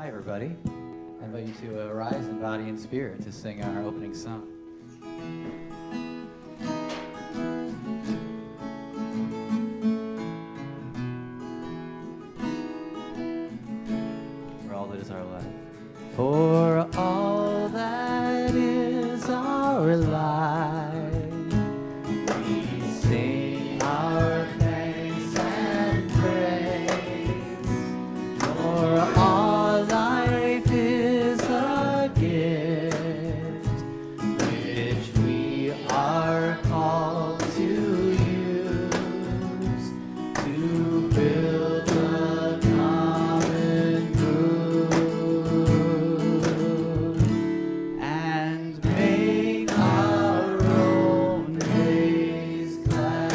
Hi, everybody. I invite you to rise in body and spirit to sing our opening song. For all that is our life. For all that is our life, we sing our thanks and praise. For all life is a gift, which we are called to use to build a common good and make our own days glad.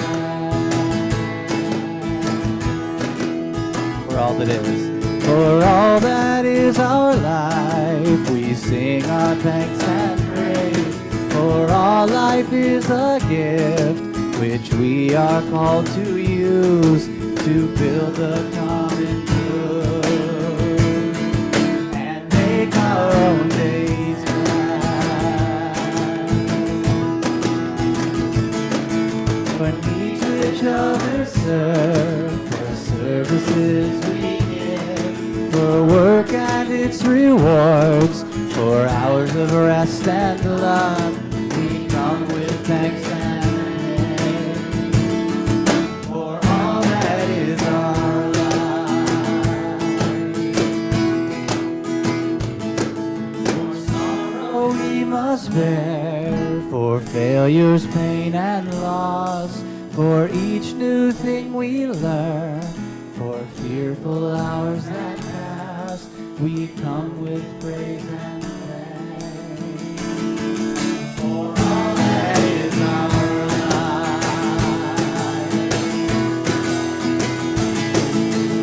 For all that is. For all that is our life, we sing our thanks and praise. For all life is a gift, which we are called to use to build a common good and make our own days glad. When each each other serve, for services we for work and its rewards, for hours of rest and love, we come with thanks and praise. For all that is our life. For sorrow we must bear, for failures, pain, and loss, for each new thing we learn, for fearful hours that pass, we come with praise and thanks. For all that is our life.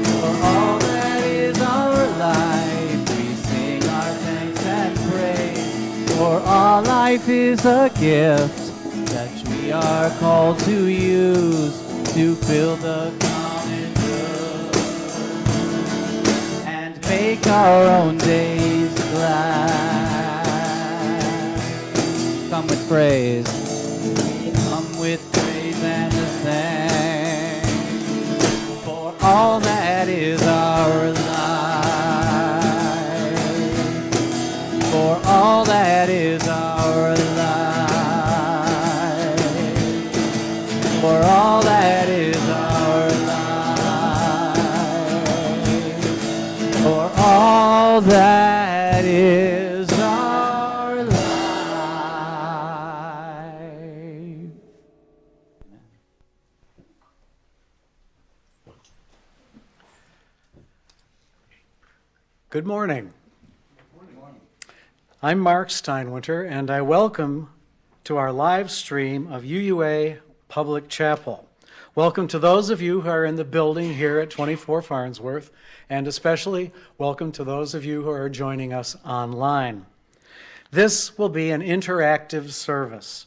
For all that is our life, we sing our thanks and praise. For all life is a gift that we are called to use to build a common good and make our own days glad. Come with praise. Come with praise and thanks. For all that is our life. For all that is our life. For all that is our life. For all that is our life. Good morning. I'm Mark Steinwinter, and I welcome to our live stream of UUA Public Chapel. Welcome to those of you who are in the building here at 24 Farnsworth, and especially welcome to those of you who are joining us online. This will be an interactive service.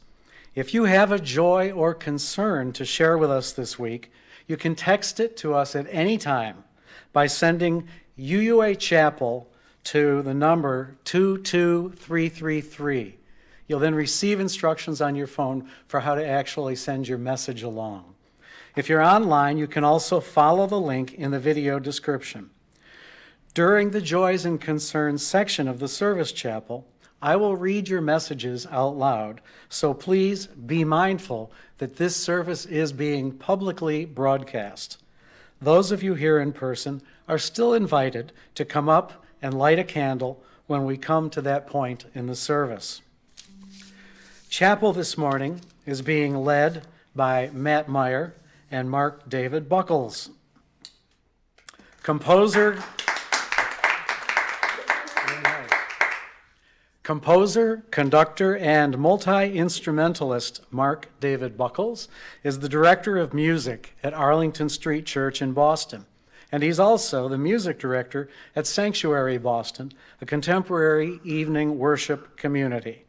If you have a joy or concern to share with us this week, you can text it to us at any time by sending UUA Chapel to the number 22333. You'll then receive instructions on your phone for how to actually send your message along. If you're online, you can also follow the link in the video description. During the Joys and Concerns section of the service chapel, I will read your messages out loud, so please be mindful that this service is being publicly broadcast. Those of you here in person are still invited to come up and light a candle when we come to that point in the service. Chapel this morning is being led by Matt Meyer and Mark David Buckles. Composer, conductor, and multi-instrumentalist Mark David Buckles is the director of music at Arlington Street Church in Boston. And he's also the music director at Sanctuary Boston, a contemporary evening worship community.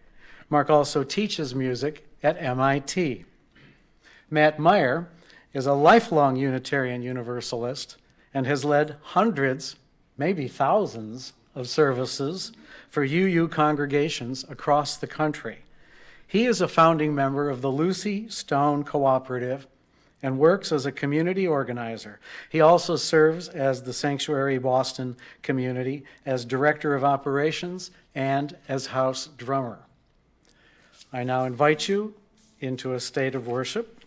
Mark also teaches music at MIT. Matt Meyer is a lifelong Unitarian Universalist and has led hundreds, maybe thousands, of services for UU congregations across the country. He is a founding member of the Lucy Stone Cooperative and works as a community organizer. He also serves as the Sanctuary Boston community as Director of Operations and as house drummer. I now invite you into a state of worship.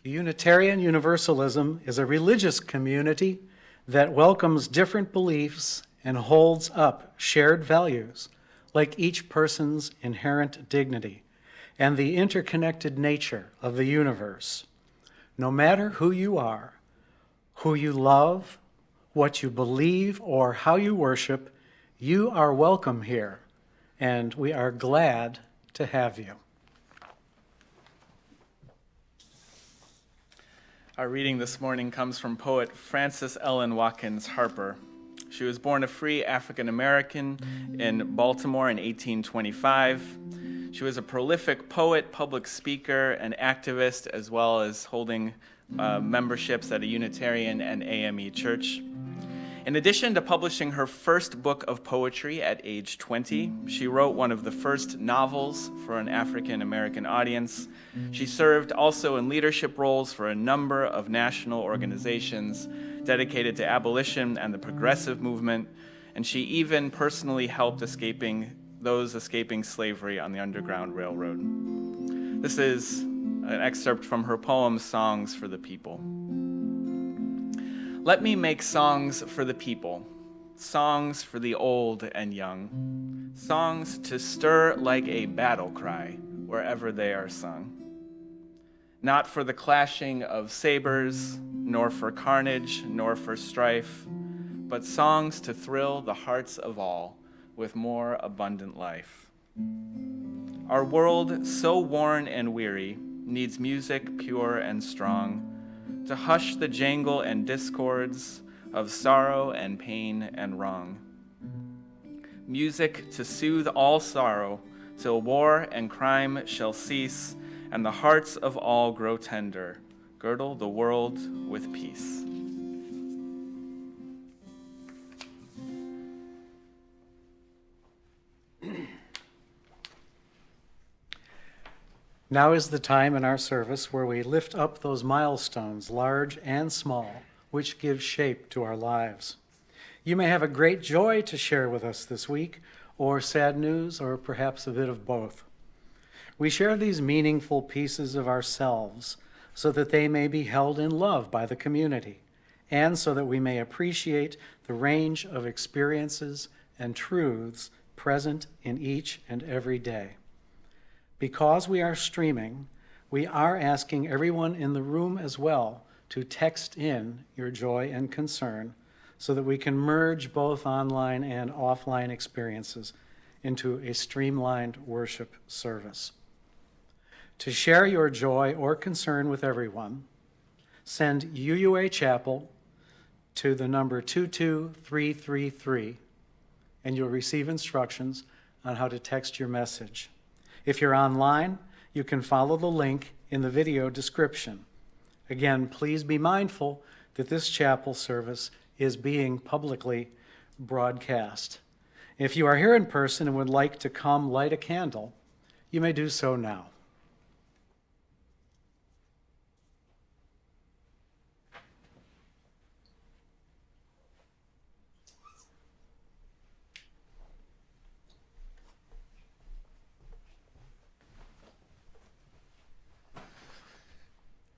Unitarian Universalism is a religious community that welcomes different beliefs and holds up shared values like each person's inherent dignity and the interconnected nature of the universe. No matter who you are, who you love, what you believe, or how you worship, you are welcome here, and we are glad to have you. Our reading this morning comes from poet Frances Ellen Watkins Harper. She was born a free African American in Baltimore in 1825. She was a prolific poet, public speaker, and activist, as well as holding memberships at a Unitarian and AME church. In addition to publishing her first book of poetry at age 20, she wrote one of the first novels for an African American audience. She served also in leadership roles for a number of national organizations dedicated to abolition and the progressive movement, and she even personally helped those escaping slavery on the Underground Railroad. This is an excerpt from her poem, Songs for the People. Let me make songs for the people, songs for the old and young, songs to stir like a battle cry wherever they are sung. Not for the clashing of sabers, nor for carnage, nor for strife, but songs to thrill the hearts of all with more abundant life. Our world, so worn and weary, needs music pure and strong, to hush the jangle and discords of sorrow and pain and wrong. Music to soothe all sorrow, till war and crime shall cease, and the hearts of all grow tender, girdle the world with peace. Now is the time in our service where we lift up those milestones, large and small, which give shape to our lives. You may have a great joy to share with us this week, or sad news, or perhaps a bit of both. We share these meaningful pieces of ourselves so that they may be held in love by the community, and so that we may appreciate the range of experiences and truths present in each and every day. Because we are streaming, we are asking everyone in the room as well to text in your joy and concern so that we can merge both online and offline experiences into a streamlined worship service. To share your joy or concern with everyone, send UUA Chapel to the number 22333, and you'll receive instructions on how to text your message. If you're online, you can follow the link in the video description. Again, please be mindful that this chapel service is being publicly broadcast. If you are here in person and would like to come light a candle, you may do so now.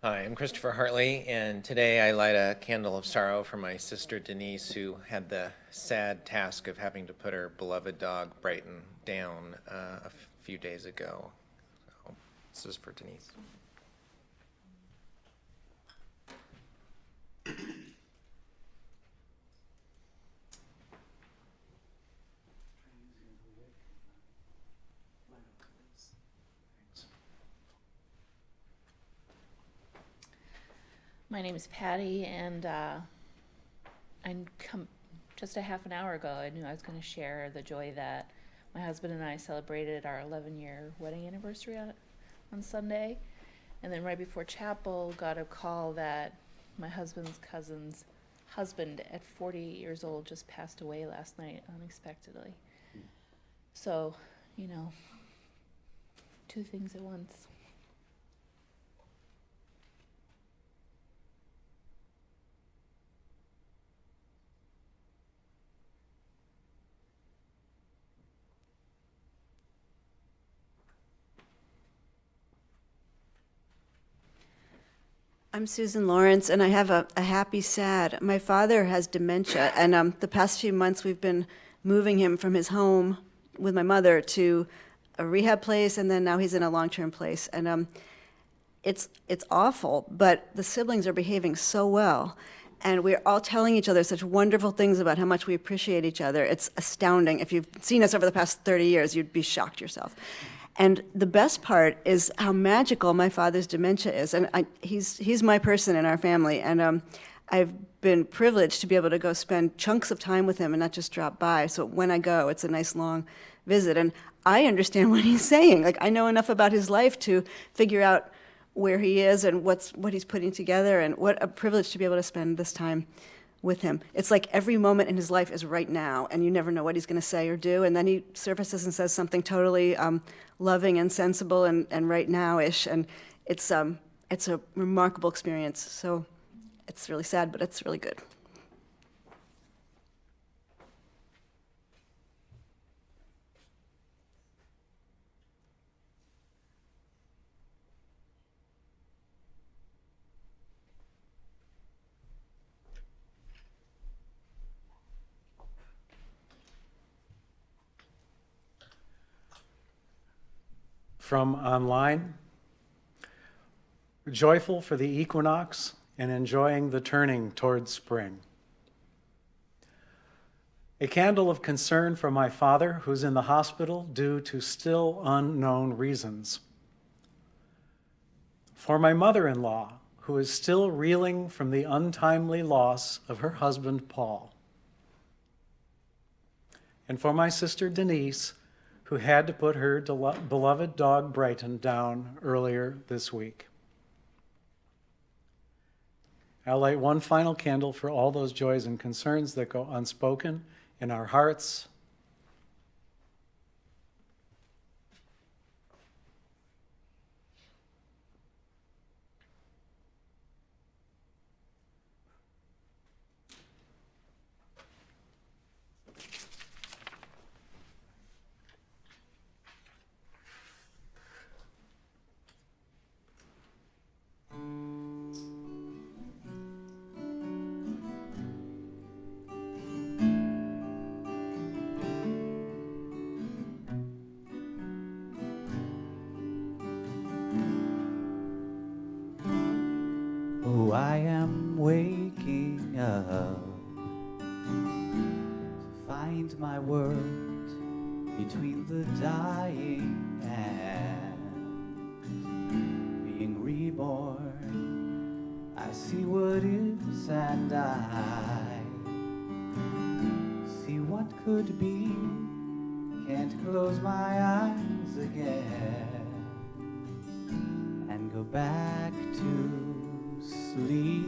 Hi, I'm Christopher Hartley, and today I light a candle of sorrow for my sister Denise, who had the sad task of having to put her beloved dog Brighton down a few days ago. So, this is for Denise. My name is Patty, and I'm just a half an hour ago, I knew I was going to share the joy that my husband and I celebrated our 11-year wedding anniversary on Sunday. And then right before chapel, got a call that my husband's cousin's husband at 48 years old just passed away last night unexpectedly. So, you know, two things at once. I'm Susan Lawrence, and I have a happy sad. My father has dementia, and the past few months we've been moving him from his home with my mother to a rehab place, and then now he's in a long-term place. And it's awful, but the siblings are behaving so well, and we're all telling each other such wonderful things about how much we appreciate each other. It's astounding. If you've seen us over the past 30 years, you'd be shocked yourself. And the best part is how magical my father's dementia is. And he's my person in our family. And I've been privileged to be able to go spend chunks of time with him and not just drop by. So when I go, it's a nice long visit. And I understand what he's saying. Like, I know enough about his life to figure out where he is and what he's putting together. And what a privilege to be able to spend this time with him. It's like every moment in his life is right now, and you never know what he's going to say or do. And then he surfaces and says something totally loving and sensible and right now-ish. And it's a remarkable experience. So it's really sad, but it's really good. From online, joyful for the equinox and enjoying the turning towards spring. A candle of concern for my father, who's in the hospital due to still unknown reasons. For my mother-in-law, who is still reeling from the untimely loss of her husband, Paul. And for my sister, Denise, who had to put her beloved dog, Brighton, down earlier this week. I'll light one final candle for all those joys and concerns that go unspoken in our hearts. Oh, I am waking up to find my world between the dying and being reborn. I see what is and I see what could be. Can't close my eyes again and go back to sleep.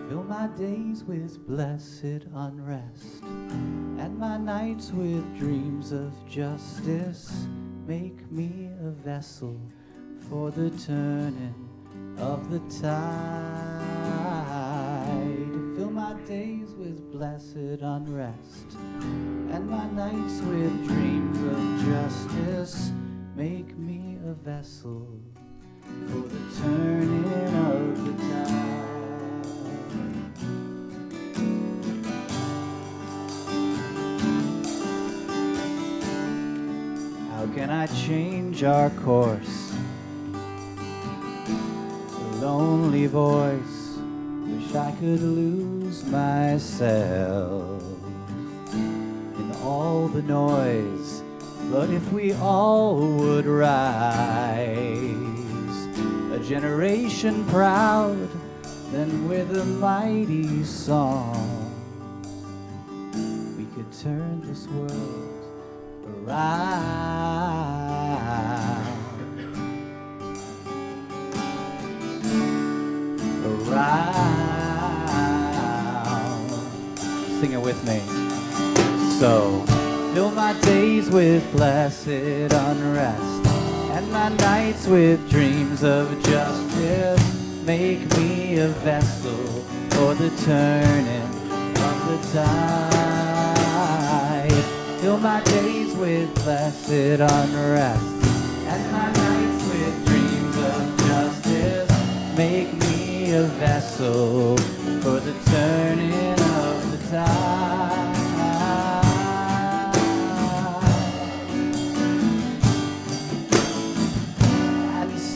Fill my days with blessed unrest and my nights with dreams of justice. Make me a vessel for the turning of the tide. Fill my days with blessed unrest and my nights with dreams of justice. Make me a vessel for the turning of the tide. How can I change our course? The lonely voice, wish I could lose myself in all the noise. But if we all would rise, generation proud, then with a mighty song we could turn this world around. Sing it with me. So, fill my days with blessed unrest, and my nights with dreams of justice. Make me a vessel for the turning of the tide. Fill my days with blessed unrest, and my nights with dreams of justice. Make me a vessel for the turning of the tide.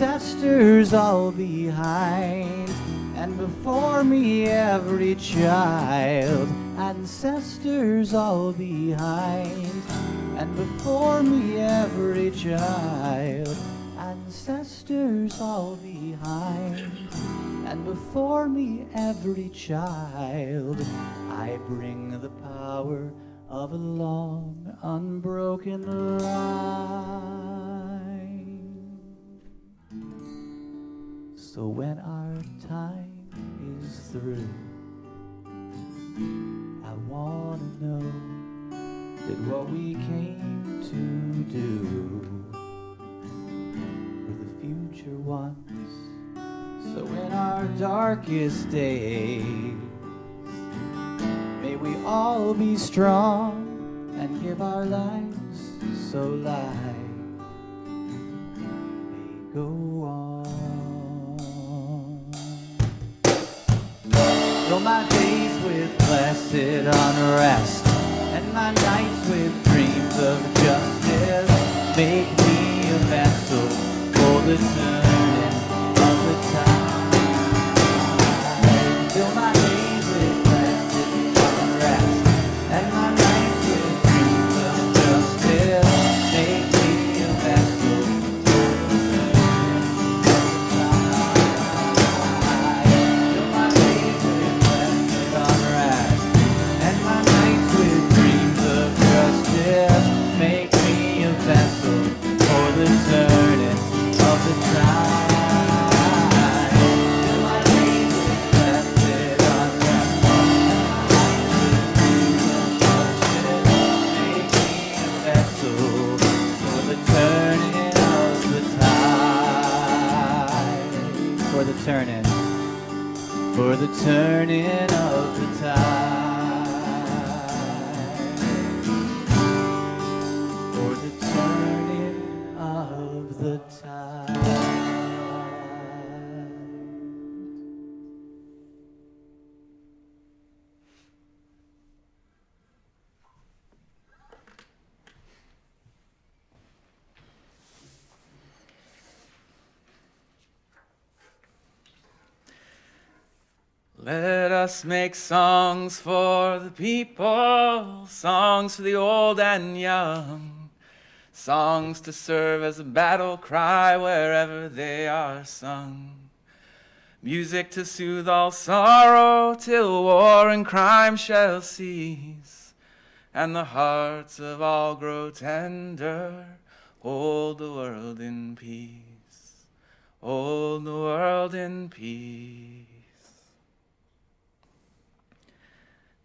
Ancestors all behind, and before me every child. Ancestors all behind, and before me every child. Ancestors all behind, and before me every child. I bring the power of a long, unbroken line. So when our time is through, I want to know that what we came to do for the future ones. So in our darkest days, may we all be strong and give our lives so life may go on. Fill my days with blessed unrest, and my nights with dreams of justice. Make me a vessel for the turning of the tide. Fill my days with blessed unrest, and my nights with dreams of justice. Make me a vessel for the turning of the tide. Fill my days with blessed unrest, and my nights with dreams of justice. Make me a vessel for the turning of the tide. Fill my days with blessed unrest, and my nights with dreams of justice. Make me a vessel for the turning of the tide. For the turning of the tide. For the turning of the tide. Let us make songs for the people, songs for the old and young, songs to serve as a battle cry wherever they are sung. Music to soothe all sorrow till war and crime shall cease, and the hearts of all grow tender. Hold the world in peace, hold the world in peace.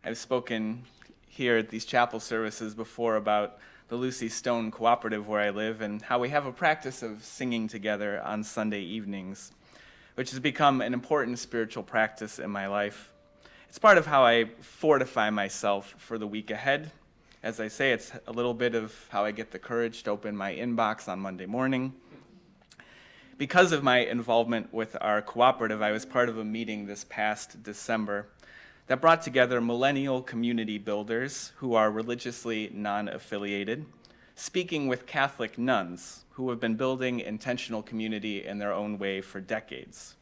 I've spoken here at these chapel services before about the Lucy Stone Cooperative where I live and how we have a practice of singing together on Sunday evenings, which has become an important spiritual practice in my life. It's part of how I fortify myself for the week ahead. As I say, it's a little bit of how I get the courage to open my inbox on Monday morning. Because of my involvement with our cooperative, I was part of a meeting this past December that brought together millennial community builders who are religiously non-affiliated, speaking with Catholic nuns who have been building intentional community in their own way for decades.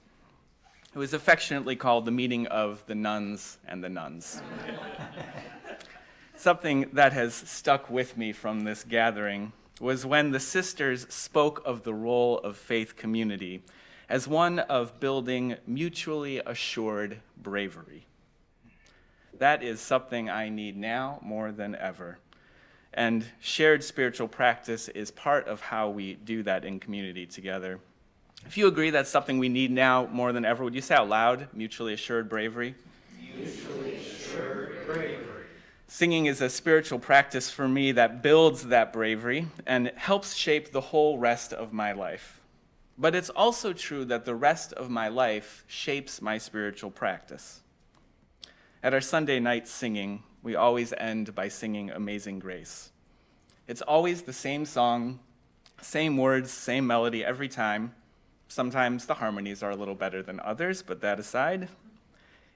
It was affectionately called the meeting of the nuns and the nuns. Something that has stuck with me from this gathering was when the sisters spoke of the role of faith community as one of building mutually assured bravery. That is something I need now more than ever. And shared spiritual practice is part of how we do that in community together. If you agree that's something we need now more than ever, would you say out loud, mutually assured bravery? Mutually assured bravery. Singing is a spiritual practice for me that builds that bravery and helps shape the whole rest of my life. But it's also true that the rest of my life shapes my spiritual practice. At our Sunday night singing, we always end by singing Amazing Grace. It's always the same song, same words, same melody every time. Sometimes the harmonies are a little better than others, but that aside,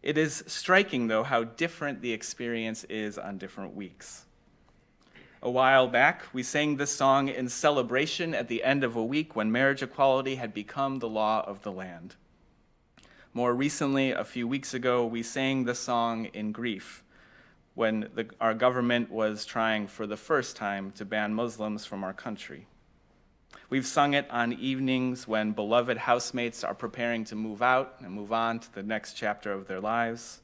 it is striking, though, how different the experience is on different weeks. A while back, we sang this song in celebration at the end of a week when marriage equality had become the law of the land. More recently, a few weeks ago, we sang the song in grief when our government was trying for the first time to ban Muslims from our country. We've sung it on evenings when beloved housemates are preparing to move out and move on to the next chapter of their lives.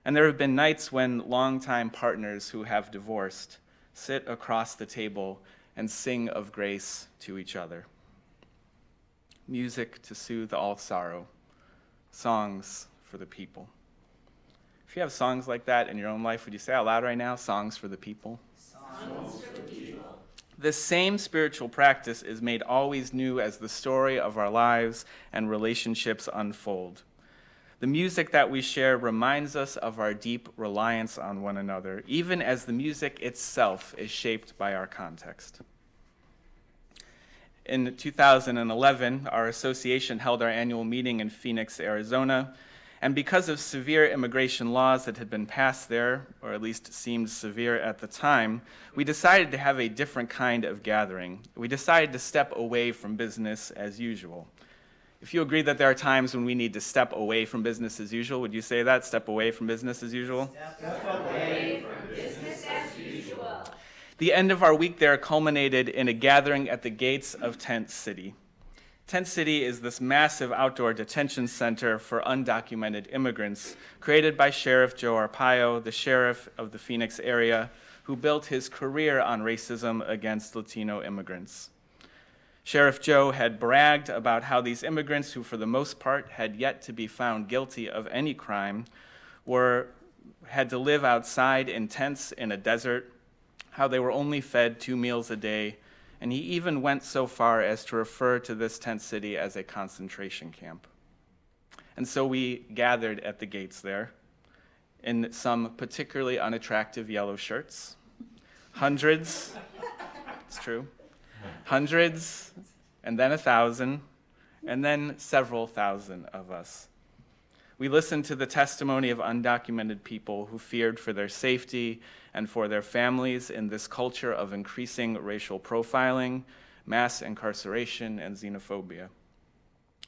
And there have been nights when longtime partners who have divorced sit across the table and sing of grace to each other. Music to soothe all sorrow, songs for the people. If you have songs like that in your own life, would you say out loud right now, songs for the people? Songs for the people. This same spiritual practice is made always new as the story of our lives and relationships unfold. The music that we share reminds us of our deep reliance on one another, even as the music itself is shaped by our context. In 2011, our association held our annual meeting in Phoenix, Arizona, and because of severe immigration laws that had been passed there, or at least seemed severe at the time, we decided to have a different kind of gathering. We decided to step away from business as usual. If you agree that there are times when we need to step away from business as usual, would you say that? Step away from business as usual? Step away from business as usual. The end of our week there culminated in a gathering at the gates of Tent City. Tent City is this massive outdoor detention center for undocumented immigrants created by Sheriff Joe Arpaio, the sheriff of the Phoenix area, who built his career on racism against Latino immigrants. Sheriff Joe had bragged about how these immigrants, who for the most part had yet to be found guilty of any crime, had to live outside in tents in a desert, how they were only fed 2 meals a day, and he even went so far as to refer to this tent city as a concentration camp. And so we gathered at the gates there in some particularly unattractive yellow shirts. Hundreds, it's true, hundreds, and then 1,000, and then several thousand of us. We listened to the testimony of undocumented people who feared for their safety and for their families in this culture of increasing racial profiling, mass incarceration, and xenophobia.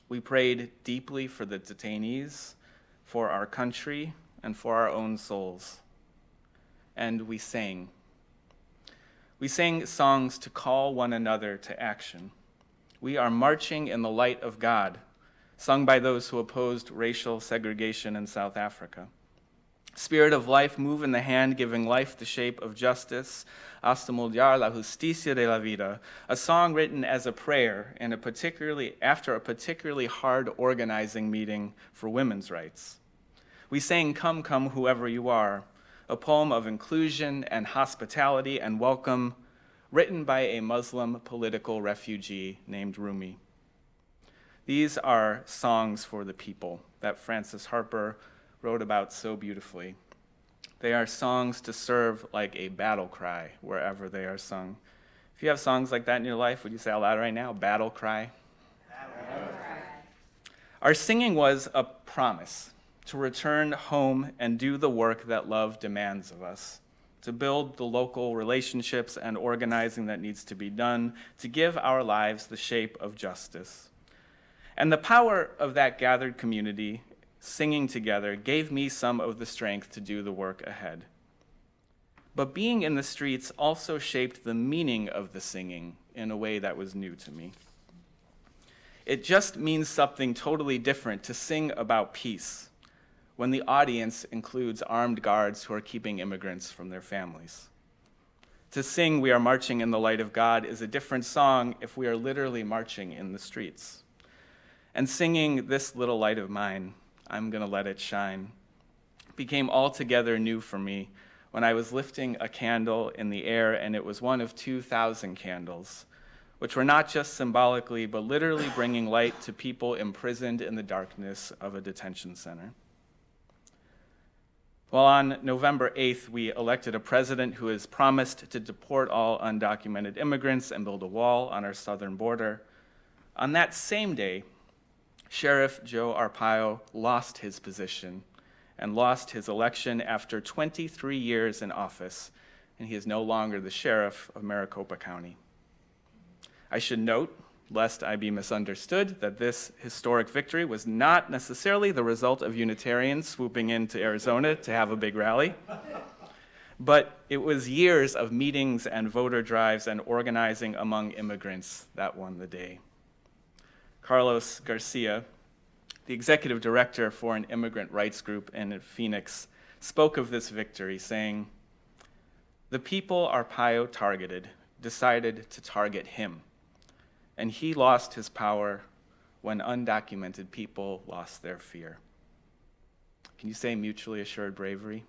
We prayed deeply for the detainees, for our country, and for our own souls. And we sang. We sang songs to call one another to action. We are marching in the light of God, sung by those who opposed racial segregation in South Africa. Spirit of life, move in the hand, giving life the shape of justice. Hasta moldear la justicia de la vida, a song written as a prayer after a particularly hard organizing meeting for women's rights. We sang Come, Come, Whoever You Are, a poem of inclusion and hospitality and welcome, written by a Muslim political refugee named Rumi. These are songs for the people that Frances Harper wrote about so beautifully. They are songs to serve like a battle cry wherever they are sung. If you have songs like that in your life, would you say out loud right now, battle cry? Battle cry. Our singing was a promise to return home and do the work that love demands of us, to build the local relationships and organizing that needs to be done, to give our lives the shape of justice. And the power of that gathered community singing together gave me some of the strength to do the work ahead. But being in the streets also shaped the meaning of the singing in a way that was new to me. It just means something totally different to sing about peace when the audience includes armed guards who are keeping immigrants from their families. To sing "We Are Marching in the Light of God" is a different song if we are literally marching in the streets. And singing "This Little Light of Mine, I'm Gonna Let It Shine" became altogether new for me when I was lifting a candle in the air, and it was one of 2,000 candles, which were not just symbolically, but literally bringing light to people imprisoned in the darkness of a detention center. Well, on November 8th, we elected a president who has promised to deport all undocumented immigrants and build a wall on our southern border. On that same day, Sheriff Joe Arpaio lost his position and lost his election after 23 years in office, and he is no longer the sheriff of Maricopa County. I should note, lest I be misunderstood, that this historic victory was not necessarily the result of Unitarians swooping into Arizona to have a big rally, but it was years of meetings and voter drives and organizing among immigrants that won the day. Carlos Garcia, the executive director for an immigrant rights group in Phoenix, spoke of this victory, saying, "The people Arpaio targeted decided to target him, and he lost his power when undocumented people lost their fear." Can you say mutually assured bravery?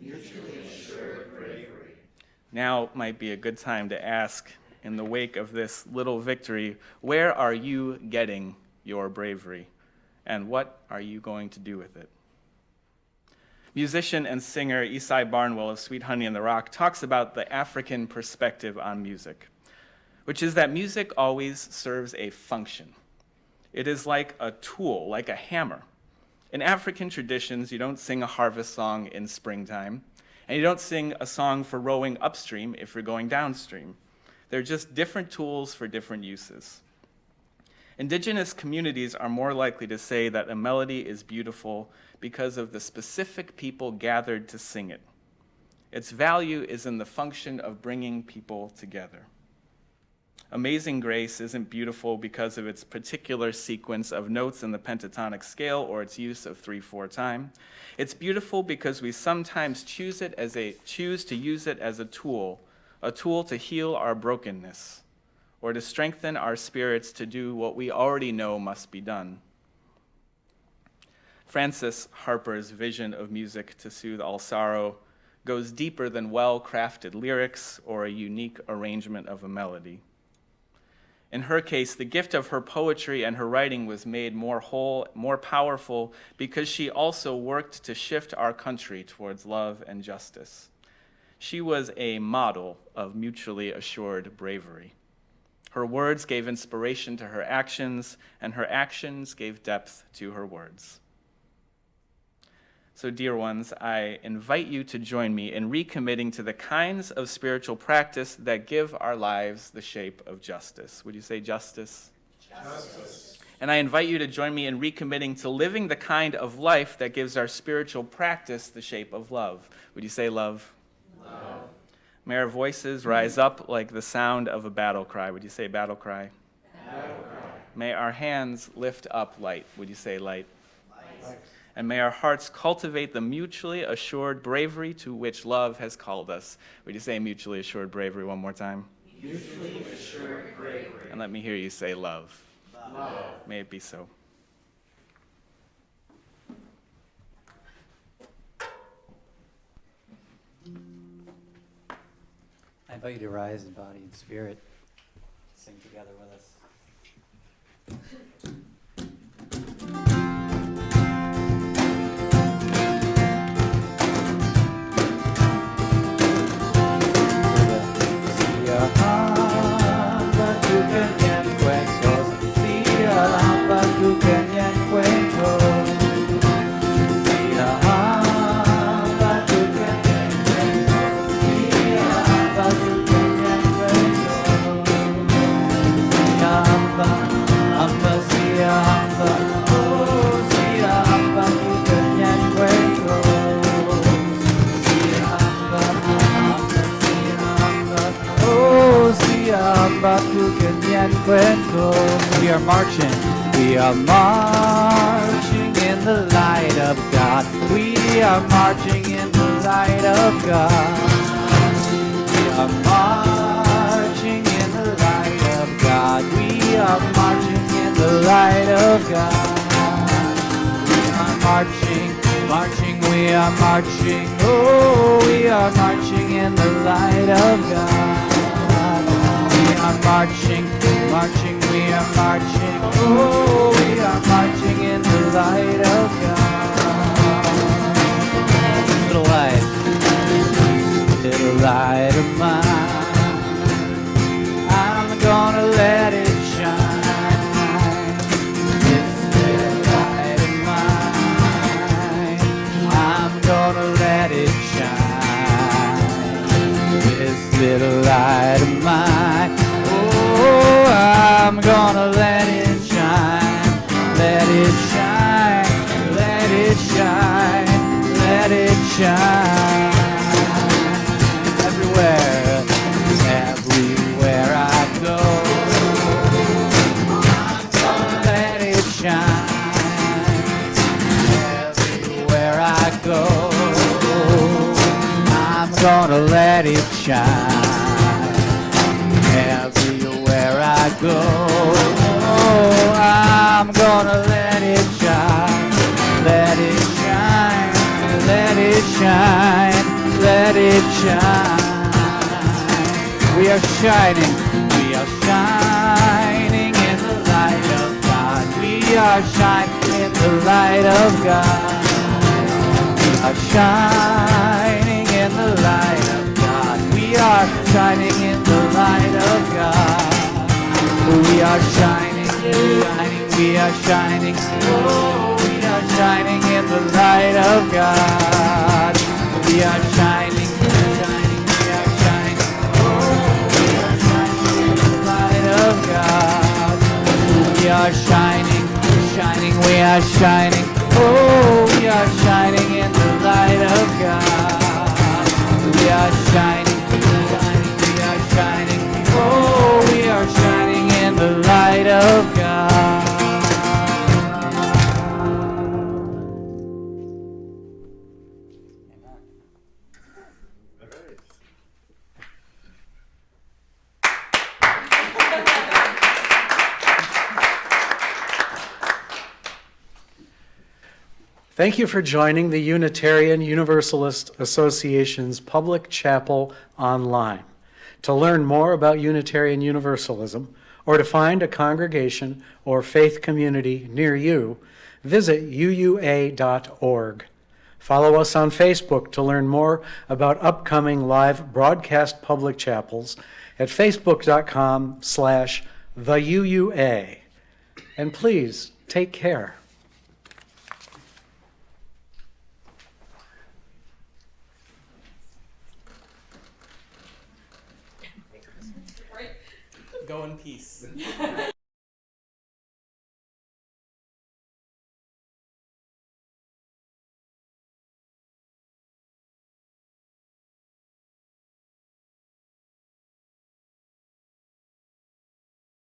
Mutually assured bravery. Now might be a good time to ask, in the wake of this little victory, where are you getting your bravery? And what are you going to do with it? Musician and singer Esai Barnwell of Sweet Honey in the Rock talks about the African perspective on music, which is that music always serves a function. It is like a tool, like a hammer. In African traditions, you don't sing a harvest song in springtime, and you don't sing a song for rowing upstream if you're going downstream. They're just different tools for different uses. Indigenous communities are more likely to say that a melody is beautiful because of the specific people gathered to sing it. Its value is in the function of bringing people together. Amazing Grace isn't beautiful because of its particular sequence of notes in the pentatonic scale or its use of 3/4 time. It's beautiful because we sometimes choose to use it as a tool to heal our brokenness, or to strengthen our spirits to do what we already know must be done. Francis Harper's vision of music to soothe all sorrow goes deeper than well-crafted lyrics or a unique arrangement of a melody. In her case, the gift of her poetry and her writing was made more whole, more powerful, because she also worked to shift our country towards love and justice. She was a model of mutually assured bravery. Her words gave inspiration to her actions, and her actions gave depth to her words. So, dear ones, I invite you to join me in recommitting to the kinds of spiritual practice that give our lives the shape of justice. Would you say justice? Justice. And I invite you to join me in recommitting to living the kind of life that gives our spiritual practice the shape of love. Would you say love? Love. May our voices rise up like the sound of a battle cry. Would you say battle cry? Battle cry. May our hands lift up light. Would you say light? Light. And may our hearts cultivate the mutually assured bravery to which love has called us. Would you say mutually assured bravery one more time? Mutually assured bravery. And let me hear you say love. Love. May it be so. I invite you to rise in body and spirit. Sing together with us. Batu kenyan when cold. We are marching. We are marching in the light of God. We are marching in the light of God. We are marching in the light of God. We are marching in the light of God. We are marching, marching, we are marching. Oh, we are marching in the light of God. We are marching, marching, we are marching. Oh, we are marching in the light of God. Little light, little light of mine, I'm gonna let it shine. This little light of mine, I'm gonna let it shine. This little light of mine, oh, I'm gonna let it shine. Let it shine, let it shine, let it shine. Everywhere, everywhere I go, I'm gonna let it shine. Everywhere I go, I'm gonna let it shine. Everywhere I go, I'm gonna let it shine. Let it shine, let it shine, let it shine. We are shining in the light of God. We are shining in the light of God. We are shining in the light of God. We are shining in the light of God. We are shining, shining, we are shining. Oh, we are shining in the light of God. We are shining, shining, we are shining. Oh, we are shining in the light of God. We are shining, shining, we are shining. Oh, we are shining in the light of God. We are shining, shining, we are shining. Oh, we are shining in the light of God. Thank you for joining the Unitarian Universalist Association's Public Chapel online. To learn more about Unitarian Universalism, or to find a congregation or faith community near you, visit uua.org. Follow us on Facebook to learn more about upcoming live broadcast public chapels at facebook.com/theuua. And please take care. Go in peace.